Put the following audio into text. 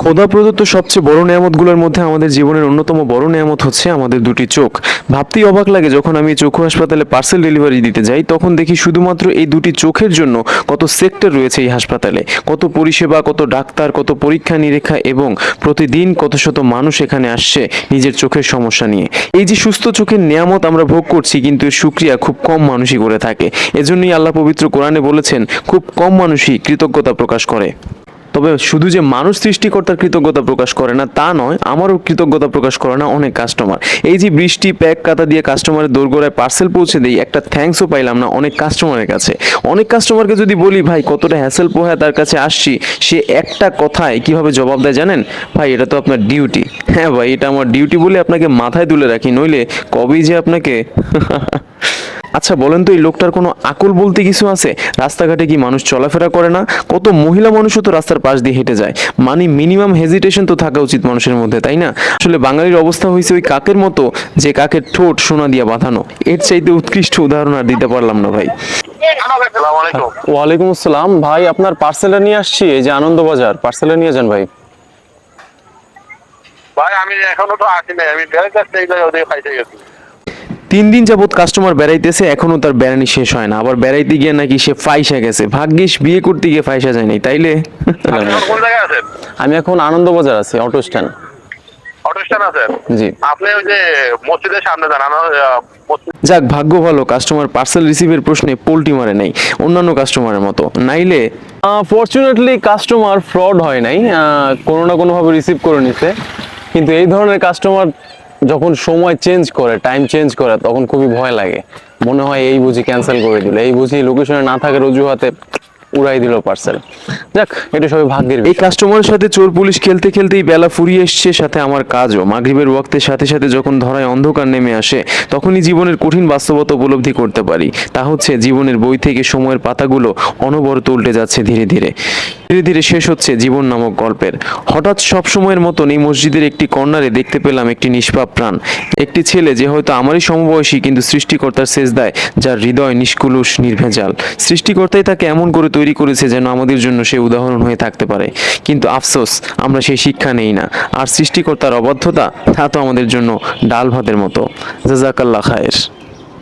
খোদা প্রদত্ত সবচেয়ে বড় নেয়ামতগুলোর মধ্যে আমাদের জীবনের অন্যতম বড় নেয়ামত হচ্ছে আমাদের দুটি চোখ। ভাবতেই অবাক লাগে যখন আমি চক্ষু হাসপাতালে পার্সেল ডেলিভারি দিতে যাই, তখন দেখি শুধুমাত্র এই দুটি চোখের জন্য কত সেক্টর রয়েছে এই হাসপাতালে, কত পরিষেবা, কত ডাক্তার, কত পরীক্ষা নিরীক্ষা এবং প্রতিদিন কত শত মানুষ এখানে আসছে নিজের চোখের সমস্যা নিয়ে। এই যে সুস্থ চোখের নেয়ামত আমরা ভোগ করছি, কিন্তু এর শুকরিয়া খুব কম মানুষই করে থাকে। এজন্যই আল্লাহ পবিত্র কোরআনে বলেছেন, খুব কম মানুষই কৃতজ্ঞতা প্রকাশ করে। তবে শুধু যে মানুষ সৃষ্টিকর্তার কৃতজ্ঞতা প্রকাশ করে না তা নয়, আমারও কৃতজ্ঞতা প্রকাশ করে না অনেক কাস্টমার। এই যে বৃষ্টি প্যাক কাতা দিয়ে কাস্টমারের দোরগোড়ায় পার্সেল পৌঁছে দেই, একটা থ্যাঙ্কসও পাইলাম না অনেক কাস্টমারের কাছে। অনেক কাস্টমারকে যদি বলি ভাই কতটা হ্যাসেল পোহায় তার কাছে আসছি, সে একটা কথায় কিভাবে জবাব দেয় জানেন? ভাই এটা তো আপনার ডিউটি। হ্যাঁ ভাই, এটা আমার ডিউটি বলে আপনাকে মাথায় তুলে রাখি, নইলে কবেই যে আপনাকে আচ্ছা বলেন তো, এই লোকটার কোনো আকল বলতে কিছু আছে? রাস্তাঘাটে কি মানুষ চলাফেরা করে না? কত মহিলা মানুষও তো রাস্তার পাশ দিয়ে হেঁটে যায়। মানে মিনিমাম হেজিটেশন তো থাকা উচিত মানুষের মধ্যে, তাই না? আসলে বাঙালির অবস্থা হয়েছে ওই কাকের মতো, যে কাকের ঠোঁট সোনা দিয়ে বাঁধানো। এর চাইতে উৎকৃষ্ট উদাহরণ আর দিতে পারলাম না ভাই। ওয়ালাইকুম আসসালাম ভাই, আপনার পার্সেলটা নিয়ে আসছি, এই যে আনন্দবাজার, পার্সেলটা নিয়ে যান ভাই। ভাই আমি এখনো তো আসি নাই, আমি বেড়াইতে আসতে ওদের খাইতে গেছি। 3 দিন যাবত কাস্টমার বেড়াইতেছে, এখনো তার বেড়ানি শেষ হয় না। আবার বেড়াইতে গিয়ে নাকি সে ফাইসা গেছে। ভাগ্যিস বিয়ে করতে গিয়ে ফাইসা যায় নাই, তাইলে। আপনি এখন কোন জায়গায় আছেন? আমি এখন আনন্দবাজার আছি, অটো স্ট্যান্ড। অটো স্ট্যান্ড আছেন? জি। আপনি ওই যে মসজিদের সামনে যান, যাক, ভাগ্য ভালো কাস্টমার পার্সেল রিসিভের প্রশ্নে পোল্টি মারে নাই অন্যান্য কাস্টমারের মতো, নাইলে ফরচুনেটলি কাস্টমার ফ্রড হয় নাই, কোনো না কোনোভাবে রিসিভ করে নিছে। কিন্তু এই ধরনের কাস্টমার যখন সময় চেঞ্জ করে, টাইম চেঞ্জ করে, তখন খুবই ভয় লাগে। মনে হয় এই বুঝি ক্যান্সেল করে দিল, এই বুঝি লোকেশনে না থাকার অজুহাতে উড়াই দিল পার্সেল। যাক, এটা সবই ভাগ্যের। এই কাস্টমারের সাথে চোর পুলিশ খেলতে খেলতেই বেলা ফুরিয়ে এসছে, সাথে আমার কাজও। মাগরিবের ওয়াক্তের সাথে সাথে যখন ধরায় অন্ধকার নেমে আসে, তখনই জীবনের কঠিন বাস্তবতা উপলব্ধি করতে পারি। তা হচ্ছে জীবনের বই থেকে সময়ের পাতাগুলো অনবরত উল্টে যাচ্ছে ধীরে ধীরে। ধীরে ধীরে শেষ হচ্ছে জীবন নামক গল্পের। হঠাৎ সব সময়ের মতন এই মসজিদের একটি কর্নারে দেখতে পেলাম একটি নিষ্পাপ প্রাণ, একটি ছেলে যে হয়তো আমারই সমবয়সী, কিন্তু সৃষ্টিকর্তার সেজদায়, যার হৃদয় নিষ্কুলুষ নির্ভেজাল। সৃষ্টিকর্তাই তাকে এমন করে তৈরি করেছে যেন আমাদের জন্য সে উদাহরণ হয়ে থাকতে পারে। কিন্তু আফসোস, আমরা সেই শিক্ষা নেই না। আর সৃষ্টিকর্তার অবাধ্যতা, তা তো আমাদের জন্য ডাল ভাতের মতো। জাযাকাল্লাহ খায়ের।